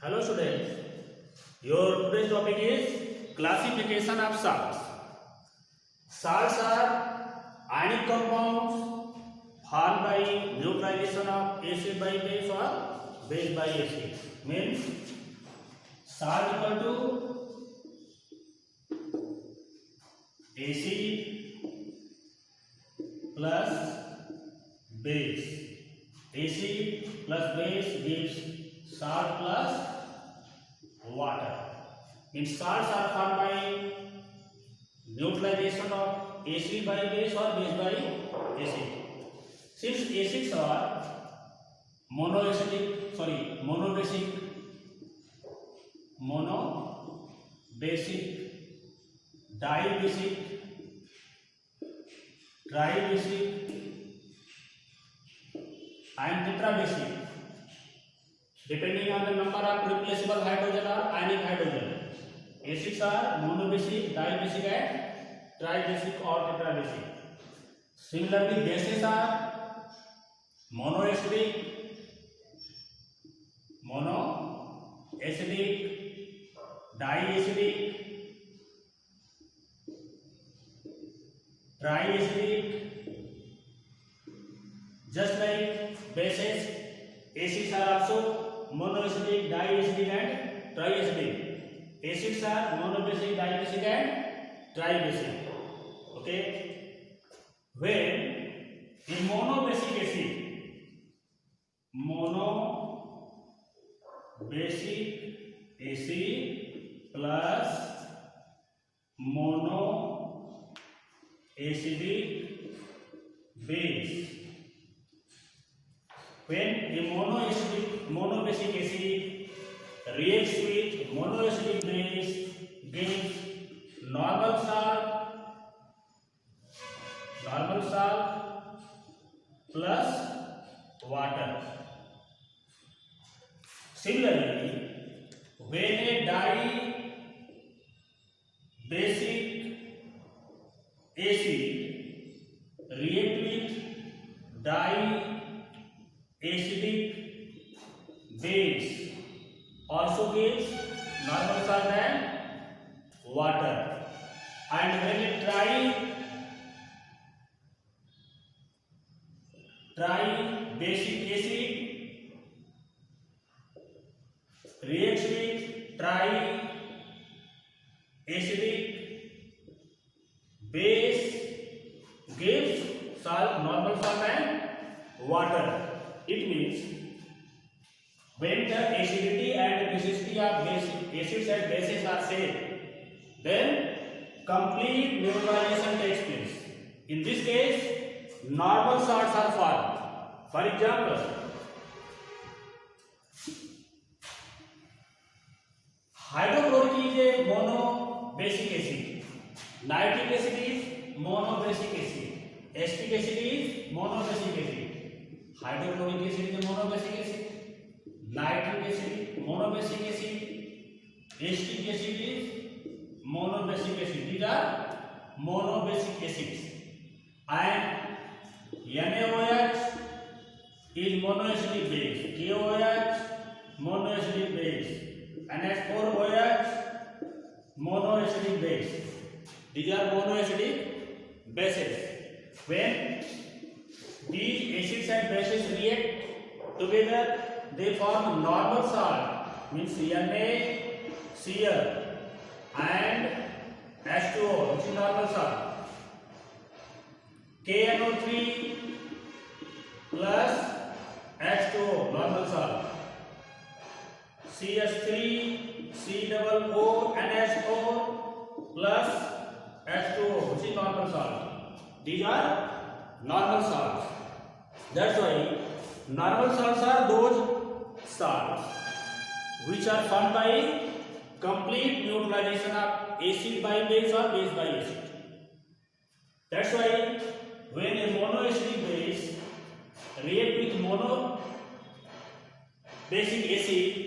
Hello students, your today's topic is classification of salts. Salts are ionic compounds formed by neutralization of acid by base or base by acid. Means salt equal to acid plus base. Acid plus base gives salt plus water. Means salts are formed by neutralization of acid by base or base by acid. Since acids are monobasic, dibasic, tribasic and tetrabasic, depending on the number of replaceable hydrogen or ionic hydrogen. Acids are monobasic, dibasic and tribasic or tetrabasic. Similarly, bases are monoacidic, diacidic, triacidic. Just like bases, acids are also monoacidic, diacidic and triacidic. Acids are monobasic, dibasic and tribasic. Okay. When in monobasic acid plus monoacidic base. When a monobasic acid reacts with monoacidic base, gives normal salt plus water. Similarly, when a dibasic acid reacts with diacidic base, also gives normal salt and water. And when a tribasic acid reacts with triacidic base, gives normal salt and water. It means when the acidity and basicity of acids and bases are same, then complete neutralization takes place. In this case, normal salts are formed. For example, hydrochloric is a monobasic acid, nitric acid is monobasic acid, acetic acid is monobasic acid. Hydrochloric acid is a monobasic acid, nitric acid monobasic acid, acetic acid is monobasic acid. These are monobasic acids. And NaOH is monoacidic base, KOH monoacidic base, NH4OH monoacidic base. These are monoacidic bases. When these acids and bases react together, they form normal salt, means NaCl and H2O, which is normal salt. KNO3 plus H2O, normal salt. CH3 COO NH4 plus H2O, which is normal salt. These are normal salts. That's why normal salts are those salts which are formed by complete neutralization of acid by base or base by acid. That's why when a monoacidic base reacts with monobasic acid,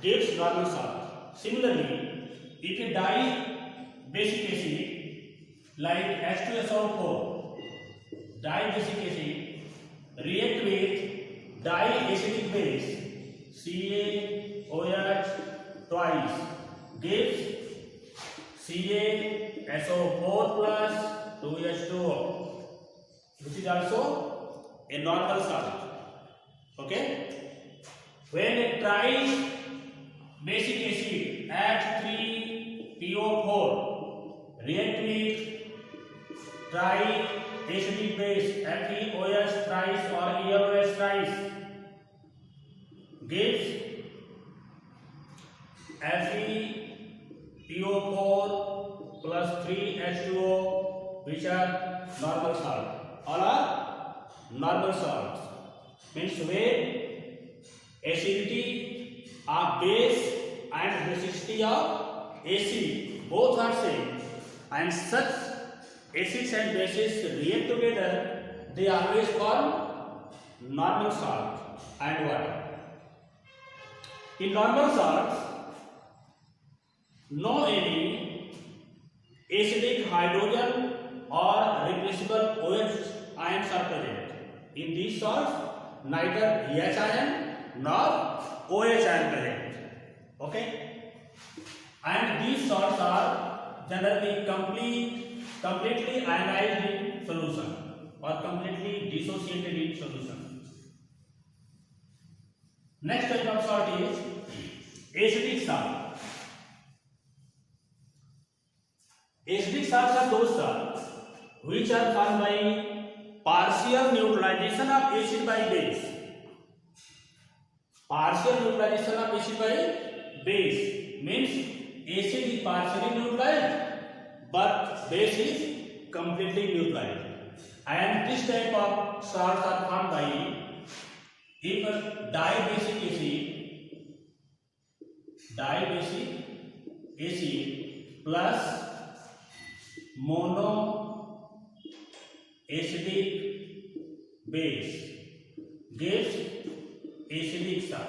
gives normal salt. Similarly, if a dibasic acid like H2SO4, dibasic acid react with diacidic base twice gives CaSO4 plus 2H2O, which is also a normal salt. Okay. When a tri-basic acid at 3PO4 react with tri-acidic base FeOH thrice or ELOH thrice gives FePO4 plus 3H2O, which are normal salt. All are normal salts. Means when acidity of base and basicity of acid both are same, and such acids and bases react together, they always form normal salt and water. In normal salts, no any acidic hydrogen or replaceable OH ions are present. In these salts, neither H ion nor OH ion present. Okay? And these salts are generally completely ionized in solution or completely dissociated in solution. Next type of salt is acidic salt. Acidic salts are those salts which are formed by partial neutralization of acid by base. Partial neutralization of acid by base means acid is partially neutralized but base is completely neutralized. And this type of salts are formed by if dibasic acid plus mono acidic base gives acidic salt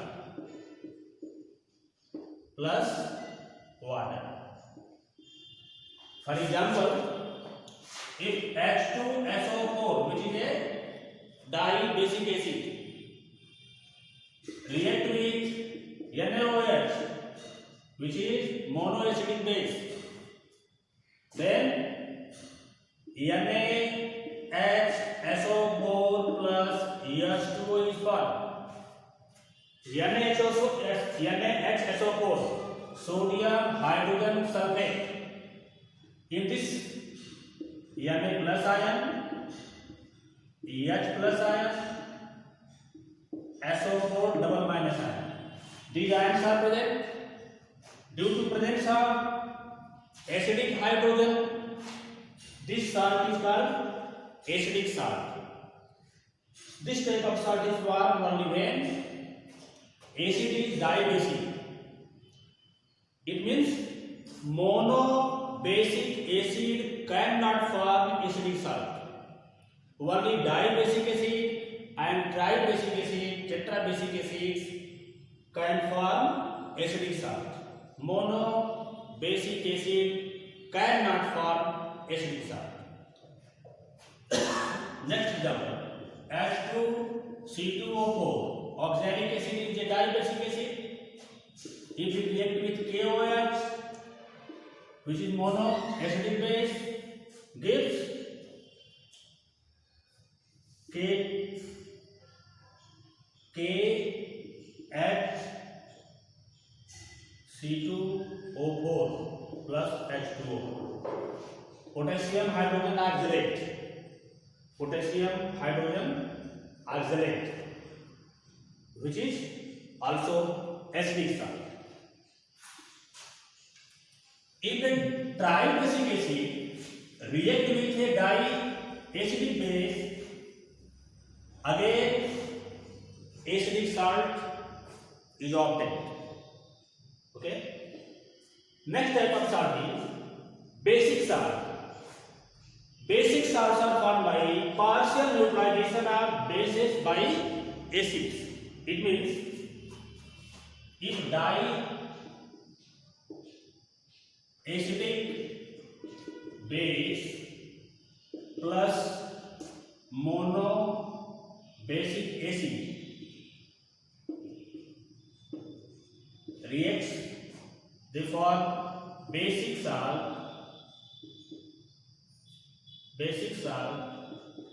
plus water. For example, if H2SO4, which is a dibasic acid, react with NaOH, which is monoacidic base, then NaHSO4 plus H2O is formed. NaHSO4, sodium hydrogen sulfate. In this Na plus ion, H plus ion, SO4 double minus ion. These ions are present. Due to presence of acidic hydrogen, this salt is called acidic salt. This type of salt is formed only when acid is dibasic. It means monobasic acid cannot form acidic salt. Only dibasic acid and tribasic acid, tetrabasic acids can form acidic salt. Monobasic acid cannot form acidic salt. Next example, H2C2O4. Oxalic acid is a dibasic acid. If it reacts with KOH, which is monoacidic base, gives KHC2O4 plus H2O. Potassium hydrogen oxalate. Potassium hydrogen oxalate, which is also acidic salt. If a tribasic acid react with a diacidic base, again acidic salt is obtained. Okay. Next type of salt is basic salt. Basic salts are formed by partial neutralization of bases by acids. It means if diacidic base plus monobasic acid reacts they form basic salt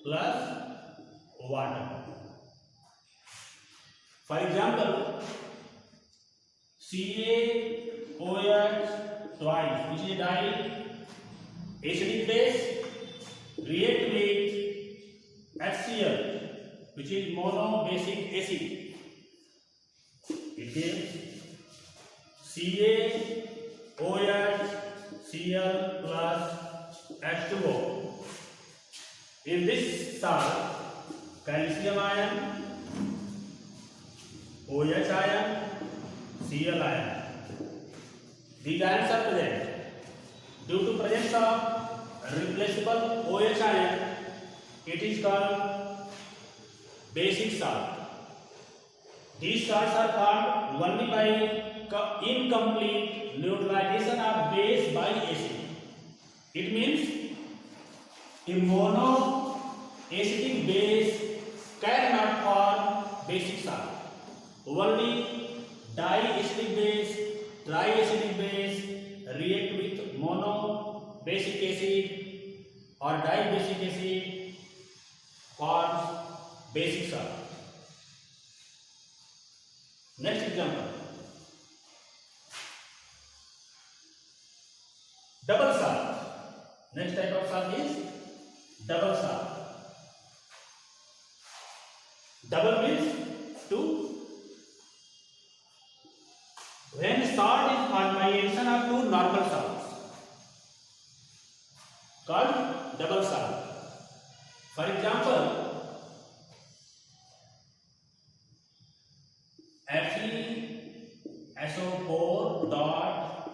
plus water. For example, CaOH twice, which is a acidic base, react with HCl, which is monobasic acid. It is CaOH Cl plus H2O. In this salt, calcium ion, OH ion, Cl ion. These ions are present. Due to presence of replaceable OH ion, it is called basic salt. These salts are formed only by incomplete neutralization of base by acid. It means a monoacidic base cannot form basic salt. Only diacidic base, triacidic base react with monobasic acid or dibasic acid forms basic salt. Next example, double salt. Next type of salt is double salt. Double means two. When salt is combination of two normal salts, called double salt. For example, FeSO4 dot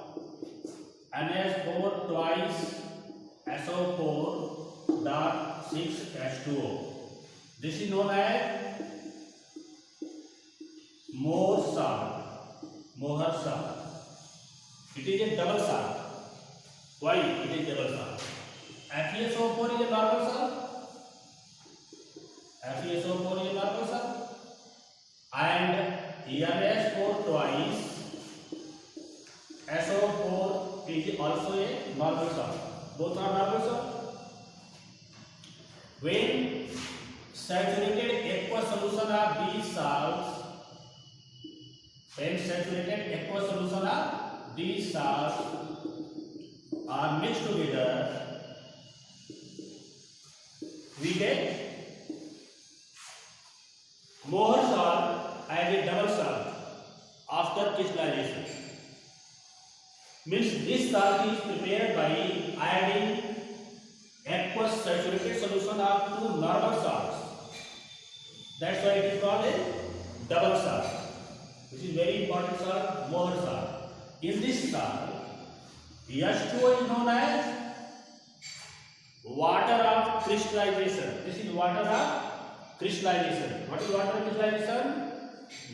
NH4 twice SO4 dot 6H2O. This is known as Mohr salt. It is a double salt. Why it is double salt? FeSO4 is a normal salt. FeSO4 is a normal salt. And NH4 twice SO4 is also a normal salt. Both are normal salt. When saturated aqueous solution of these salts, are mixed together, we get Mohr salt as a double salt after crystallization. Means this salt is prepared by adding aqueous saturated solution of two normal salts. That's why it is called a double salt, which is very important salt, Mohr salt. In this salt, H2O is known as water of crystallization. This is water of crystallization. What is water crystallization?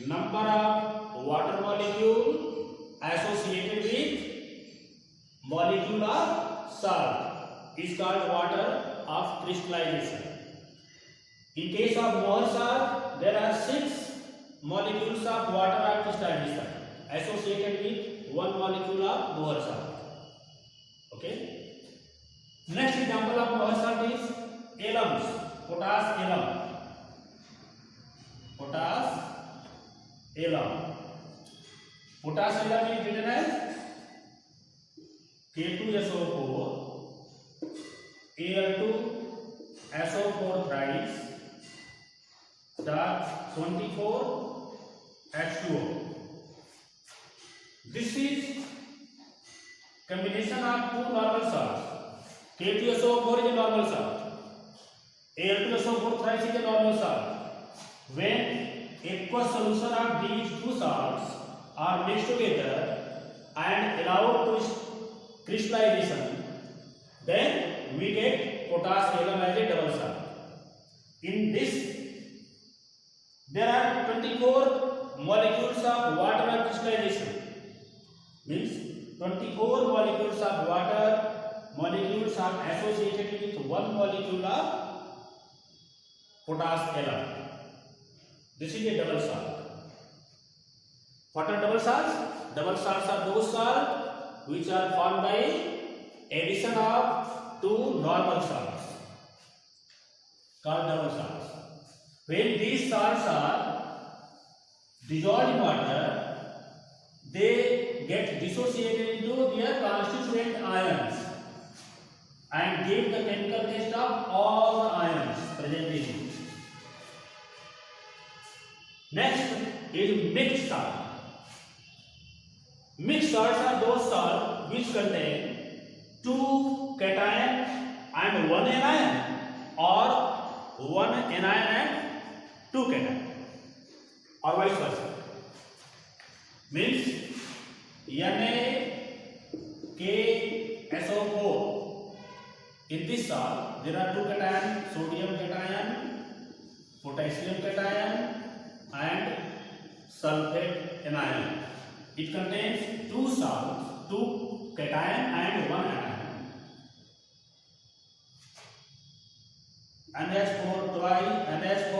Number of water molecule associated with molecule of salt is called water of crystallization. In case of Mohr salt, there are 6 molecules of water of crystallization associated with one molecule of Mohr salt. Okay. Next example of Mohr salt is alums, potash alum. Potash alum is written as K2SO4 Al2SO4 thrice dot 24 H2O. This is combination of two normal salts. K2SO4 is a normal salt. Al2SO4 thrice is a normal salt. When aqueous solution of these two salts are mixed together and allowed to crystallization, then we get potash alum as a double salt. In this, there are 24 molecules of water of crystallization. Means 24 molecules of water molecules are associated with one molecule of potash alum. This is a double salt. What are double salts? Double salts are those salts which are formed by addition of two normal salts, called double salts. When these salts are dissolved in water, they get dissociated into their constituent ions and give the chemical test of all the ions present in it. Next is mixed salt. Mixed salts are those salts which contain two cation and one anion, or one anion and two cation, or vice versa. Means NaKSO4. In this salt, there are two cations: sodium cation, potassium cation, and sulfate anion. It contains two salts, two cation and one anion. NH4 twice, NH4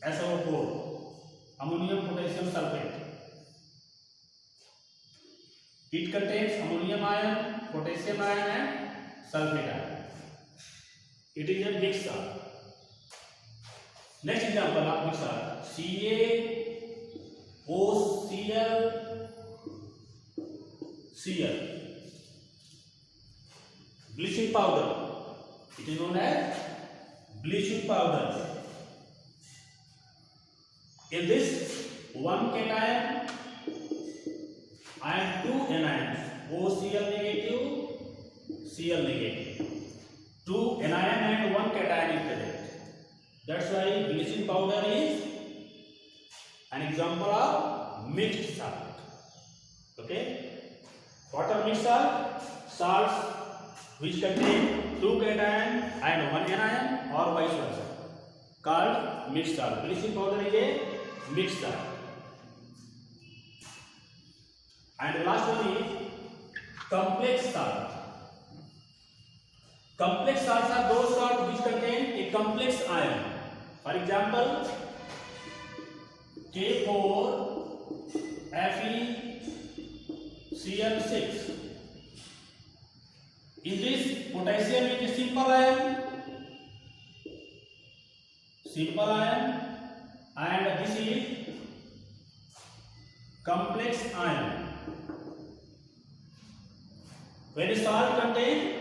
KSO4, ammonium potassium sulfate. It contains ammonium ion, potassium ion, and sulfate ion. It is a mixed salt. Next example of mixed salt: CaOCl, bleaching powder. It is known as bleaching powder. In this, one cation and two anions, OCl negative, Cl negative. Two anion and one cation is present. That's why bleaching powder is an example of mixed salt. Okay? What are mixed salt? Salts which contain two cation and one anion, or vice versa, called mixed salt. Bleaching powder is a mixed salt. And the last one is complex salt. Complex salts are those salts which contain a complex ion. For example, K4FeCl6. In this, potassium is a simple ion, and this is complex ion. When a salt contains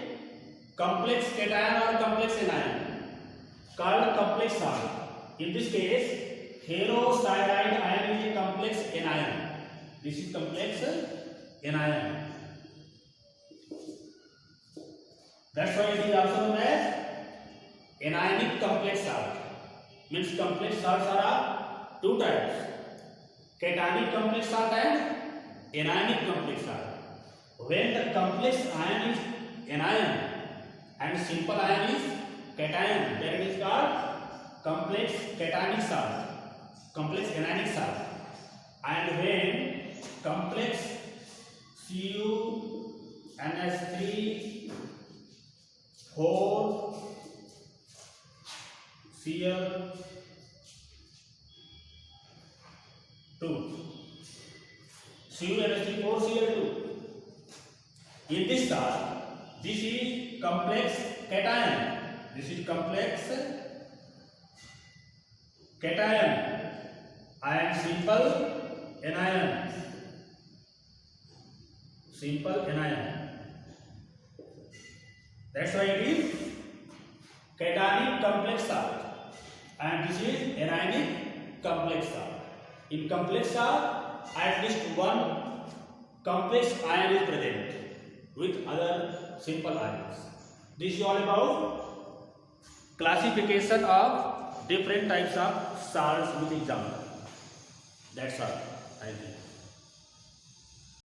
complex cation or complex anion, called complex salt. In this case, ferrocyanide ion is a complex anion. This is complex anion. That's why it is also known as anionic complex salt. Means complex salts are of two types: cationic complex salt and anionic complex salt. When the complex ion is anion and simple ion is cation, then it is called complex cationic salt, complex anionic salt. And when complex CuNH3 4Cl2. In this salt, this is complex cation. This is complex cation and simple anion. That's why it is cationic complex salt, and this is anionic complex salt. In complex salt, at least one complex ion is present with other simple ions. This is all about classification of different types of salts with example. That's all. Thank you.